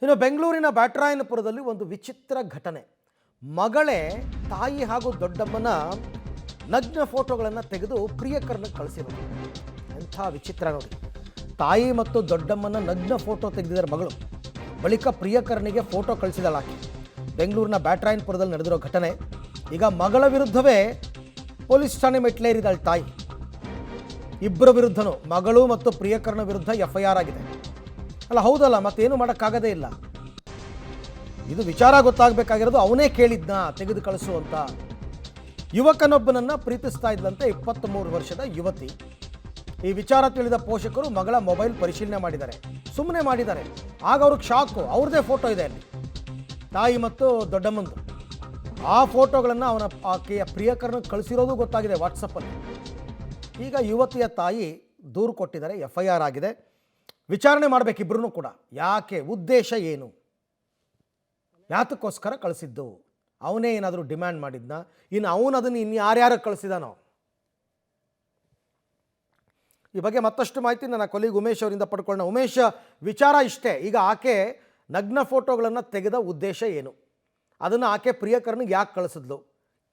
ಇನ್ನು ಬೆಂಗಳೂರಿನ ಬ್ಯಾಟರಾಯನಪುರದಲ್ಲಿ ಒಂದು ವಿಚಿತ್ರ ಘಟನೆ. ಮಗಳೇ ತಾಯಿ ಹಾಗೂ ದೊಡ್ಡಮ್ಮನ ನಗ್ನ ಫೋಟೋಗಳನ್ನು ತೆಗೆದು ಪ್ರಿಯಕರನಿಗೆ ಕಳಿಸಿರೋದು. ಎಂಥ ವಿಚಿತ್ರ ನೋಡಿ. ತಾಯಿ ಮತ್ತು ದೊಡ್ಡಮ್ಮನ ನಗ್ನ ಫೋಟೋ ತೆಗೆದಿದ್ದಾರೆ ಮಗಳು. ಬಳಿಕ ಪ್ರಿಯಕರನಿಗೆ ಫೋಟೋ ಕಳಿಸಿದಳು ಆಕೆ. ಬೆಂಗಳೂರಿನ ಬ್ಯಾಟರಾಯನಪುರದಲ್ಲಿ ನಡೆದಿರೋ ಘಟನೆ. ಈಗ ಮಗಳ ವಿರುದ್ಧವೇ ಪೊಲೀಸ್ ಠಾಣೆ ಮೆಟ್ಲೇರಿದಾಳೆ ತಾಯಿ. ಇಬ್ಬರ ವಿರುದ್ಧನೂ, ಮಗಳು ಮತ್ತು ಪ್ರಿಯಕರನ ವಿರುದ್ಧ FIR ಆಗಿದೆ. ಅಲ್ಲ ಹೌದಲ್ಲ, ಮತ್ತೇನು ಮಾಡೋಕ್ಕಾಗದೇ ಇಲ್ಲ. ಇದು ವಿಚಾರ ಗೊತ್ತಾಗಬೇಕಾಗಿರೋದು ಅವನೇ ಕೇಳಿದ್ನ ತೆಗೆದು ಕಳಿಸು ಅಂತ. ಯುವಕನೊಬ್ಬನನ್ನು ಪ್ರೀತಿಸ್ತಾ ಇದ್ದಂತೆ 23 ವರ್ಷದ ಯುವತಿ. ಈ ವಿಚಾರ ತಿಳಿದ ಪೋಷಕರು ಮಗಳ ಮೊಬೈಲ್ ಪರಿಶೀಲನೆ ಮಾಡಿದ್ದಾರೆ. ಸುಮ್ಮನೆ ಮಾಡಿದ್ದಾರೆ. ಆಗ ಅವ್ರಿಗೆ ಶಾಕು. ಅವ್ರದ್ದೇ ಫೋಟೋ ಇದೆ ಅಲ್ಲಿ, ತಾಯಿ ಮತ್ತು ದೊಡ್ಡಮ್ಮಂದು. ಆ ಫೋಟೋಗಳನ್ನು ಆಕೆಯ ಪ್ರಿಯಕರನಿಗೆ ಕಳಿಸಿರೋದು ಗೊತ್ತಾಗಿದೆ ವಾಟ್ಸಪ್ಪಲ್ಲಿ. ಈಗ ಯುವತಿಯ ತಾಯಿ ದೂರು ಕೊಟ್ಟಿದ್ದಾರೆ, FIR ಆಗಿದೆ. ವಿಚಾರಣೆ ಮಾಡಬೇಕು ಇಬ್ಬರೂ ಕೂಡ. ಯಾಕೆ, ಉದ್ದೇಶ ಏನು, ಯಾತಕ್ಕೋಸ್ಕರ ಕಳಿಸಿದ್ದು, ಅವನೇ ಏನಾದರೂ ಡಿಮ್ಯಾಂಡ್ ಮಾಡಿದ್ನ, ಇನ್ನು ಅವನು ಅದನ್ನು ಇನ್ನು ಯಾರ್ಯಾರು ಕಳಿಸಿದಾನೋ. ಈ ಬಗ್ಗೆ ಮತ್ತಷ್ಟು ಮಾಹಿತಿ ನನ್ನ ಕೊಲೀಗ್ ಉಮೇಶ್ ಅವರಿಂದ ಪಡ್ಕೊಳ್ಳೋಣ. ಉಮೇಶ್, ವಿಚಾರ ಇಷ್ಟೇ. ಈಗ ಆಕೆ ನಗ್ನ ಫೋಟೋಗಳನ್ನು ತೆಗೆದ ಉದ್ದೇಶ ಏನು, ಅದನ್ನು ಆಕೆ ಪ್ರಿಯಕರನಿಗೆ ಯಾಕೆ ಕಳಿಸಿದ್ಲು,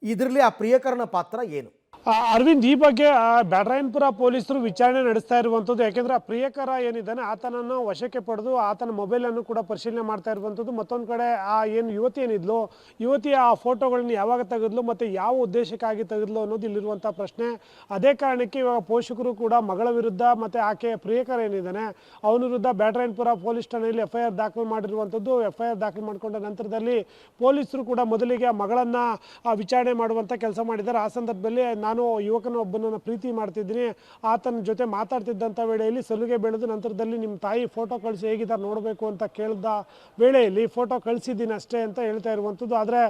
ಇದರಲ್ಲಿ ಆ ಪ್ರಿಯಕರನ ಪಾತ್ರ ಏನು? ಅರವಿಂದ್, ಈ ಬಗ್ಗೆ ಬ್ಯಾಟರಾಯನಪುರ ಪೊಲೀಸರು ವಿಚಾರಣೆ ನಡೆಸ್ತಾ ಇರುವಂಥದ್ದು. ಯಾಕೆಂದರೆ ಆ ಪ್ರಿಯಕರ ಏನಿದ್ದಾನೆ ಆತನನ್ನು ವಶಕ್ಕೆ ಪಡೆದು ಆತನ ಮೊಬೈಲನ್ನು ಕೂಡ ಪರಿಶೀಲನೆ ಮಾಡ್ತಾ ಇರುವಂಥದ್ದು. ಮತ್ತೊಂದು ಕಡೆ ಆ ಏನು ಯುವತಿ ಏನಿದ್ಲು, ಯುವತಿಯ ಆ ಫೋಟೋಗಳನ್ನ ಯಾವಾಗ ತೆಗೆದ್ಲು ಮತ್ತು ಯಾವ ಉದ್ದೇಶಕ್ಕಾಗಿ ತೆಗೆದ್ಲು ಅನ್ನೋದು ಇಲ್ಲಿರುವಂಥ ಪ್ರಶ್ನೆ. ಅದೇ ಕಾರಣಕ್ಕೆ ಇವಾಗ ಪೋಷಕರು ಕೂಡ ಮಗಳ ವಿರುದ್ಧ ಮತ್ತು ಆಕೆಯ ಪ್ರಿಯಕರ ಏನಿದ್ದಾನೆ ಅವನ ವಿರುದ್ಧ ಬ್ಯಾಟರಾಯನಪುರ ಪೊಲೀಸ್ ಠಾಣೆಯಲ್ಲಿ FIR ದಾಖಲು ಮಾಡಿರುವಂಥದ್ದು. FIR ದಾಖಲು ಮಾಡಿಕೊಂಡ ನಂತರದಲ್ಲಿ ಪೊಲೀಸರು ಕೂಡ ಮೊದಲಿಗೆ ಆ ಮಗಳನ್ನು ವಿಚಾರಣೆ ಮಾಡುವಂಥ ಕೆಲಸ ಮಾಡಿದ್ದಾರೆ. ಆ ಸಂದರ್ಭದಲ್ಲಿ ನಾನು ಯುವಕನೊಬ್ಬನನ್ನು ಪ್ರೀತಿ ಮಾಡ್ತಿದ್ದೀನಿ, ಆತನ ಜೊತೆ ಮಾತಾಡ್ತಿದ್ದಂಥ ವೇಳೆಯಲ್ಲಿ ಸಲುಗೆ ಬೆಳೆದು ನಂತರದಲ್ಲಿ ನಿಮ್ಮ ತಾಯಿ ಫೋಟೋ ಕಳಿಸಿ ಹೇಗಿದ್ದಾರೆ ನೋಡಬೇಕು ಅಂತ ಕೇಳಿದ ವೇಳೆಯಲ್ಲಿ ಫೋಟೋ ಕಳಿಸಿದ್ದೀನಿ ಅಷ್ಟೇ ಅಂತ ಹೇಳ್ತಾ ಇರುವಂಥದ್ದು. ಆದರೆ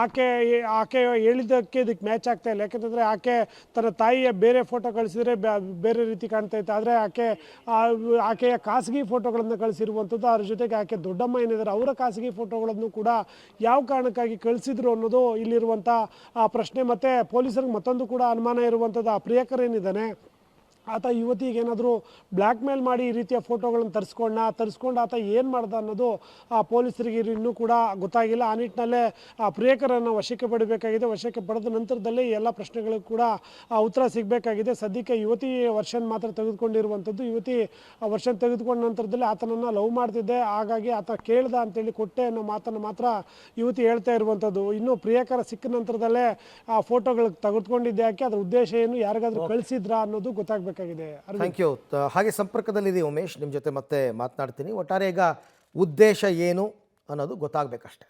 ಆಕೆ ಹೇಳಿದ್ದಕ್ಕೆ ಇದಕ್ಕೆ ಮ್ಯಾಚ್ ಆಗ್ತಾ ಇಲ್ಲ. ಯಾಕೆಂತಂದರೆ ಆಕೆ ತನ್ನ ತಾಯಿಯ ಬೇರೆ ಫೋಟೋ ಕಳಿಸಿದರೆ ಬೇರೆ ರೀತಿ ಕಾಣ್ತಾ ಇತ್ತು. ಆದರೆ ಆಕೆಯ ಖಾಸಗಿ ಫೋಟೋಗಳನ್ನು ಕಳಿಸಿರುವಂಥದ್ದು. ಅದ್ರ ಜೊತೆಗೆ ಆಕೆ ದೊಡ್ಡಮ್ಮ ಏನಿದ್ದಾರೆ ಅವರ ಖಾಸಗಿ ಫೋಟೋಗಳನ್ನು ಕೂಡ ಯಾವ ಕಾರಣಕ್ಕಾಗಿ ಕಳಿಸಿದ್ರು ಅನ್ನೋದು ಇಲ್ಲಿರುವಂಥ ಪ್ರಶ್ನೆ. ಮತ್ತು ಪೊಲೀಸರಿಗೆ ಮತ್ತೊಂದು ಕೂಡ ಅನುಮಾನ ಇರುವಂಥದ್ದು, ಆ ಪ್ರಿಯಕರ ಏನಿದ್ದಾನೆ ಆತ ಯುವತಿಗೆ ಏನಾದರೂ ಬ್ಲ್ಯಾಕ್ ಮೇಲ್ ಮಾಡಿ ಈ ರೀತಿಯ ಫೋಟೋಗಳನ್ನು ತರಿಸ್ಕೊಂಡು ಆತ ಏನು ಮಾಡ್ದ ಅನ್ನೋದು ಪೊಲೀಸರಿಗೆ ಇನ್ನೂ ಕೂಡ ಗೊತ್ತಾಗಿಲ್ಲ. ಆ ನಿಟ್ಟಿನಲ್ಲೇ ಆ ಪ್ರಿಯಕರನ್ನು ವಶಕ್ಕೆ ಪಡಿಬೇಕಾಗಿದೆ. ವಶಕ್ಕೆ ಪಡೆದ ನಂತರದಲ್ಲೇ ಈ ಎಲ್ಲ ಪ್ರಶ್ನೆಗಳಿಗೂ ಕೂಡ ಉತ್ತರ ಸಿಗಬೇಕಾಗಿದೆ. ಸದ್ಯಕ್ಕೆ ಯುವತಿ ವರ್ಷನ್ ಮಾತ್ರ ತೆಗೆದುಕೊಂಡಿರುವಂಥದ್ದು. ಯುವತಿ ವರ್ಷನ್ ತೆಗೆದುಕೊಂಡ ನಂತರದಲ್ಲಿ ಆತನನ್ನು ಲವ್ ಮಾಡ್ತಿದ್ದೆ, ಹಾಗಾಗಿ ಆತ ಕೇಳ್ದ ಅಂತೇಳಿ ಕೊಟ್ಟೆ ಅನ್ನೋ ಮಾತನ್ನು ಮಾತ್ರ ಯುವತಿ ಹೇಳ್ತಾ ಇರುವಂಥದ್ದು. ಇನ್ನು ಪ್ರಿಯಕರ ಸಿಕ್ಕ ನಂತರದಲ್ಲೇ ಆ ಫೋಟೋಗಳು ತೆಗೆದುಕೊಂಡಿದ್ದೆ ಯಾಕೆ, ಅದರ ಉದ್ದೇಶ ಏನು, ಯಾರಿಗಾದ್ರೂ ಕಳಿಸಿದ್ರಾ ಅನ್ನೋದು ಗೊತ್ತಾಗಬೇಕು. Thank you. ಹಾಗೆ ಸಂಪರ್ಕದಲ್ಲಿದೆ ಉಮೇಶ್, ನಿಮ್ಮ ಜೊತೆ ಮತ್ತೆ ಮಾತನಾಡ್ತೀನಿ. ಒಟ್ಟಾರೆ ಈಗ ಉದ್ದೇಶ ಏನು ಅನ್ನೋದು ಗೊತ್ತಾಗಬೇಕಷ್ಟೆ.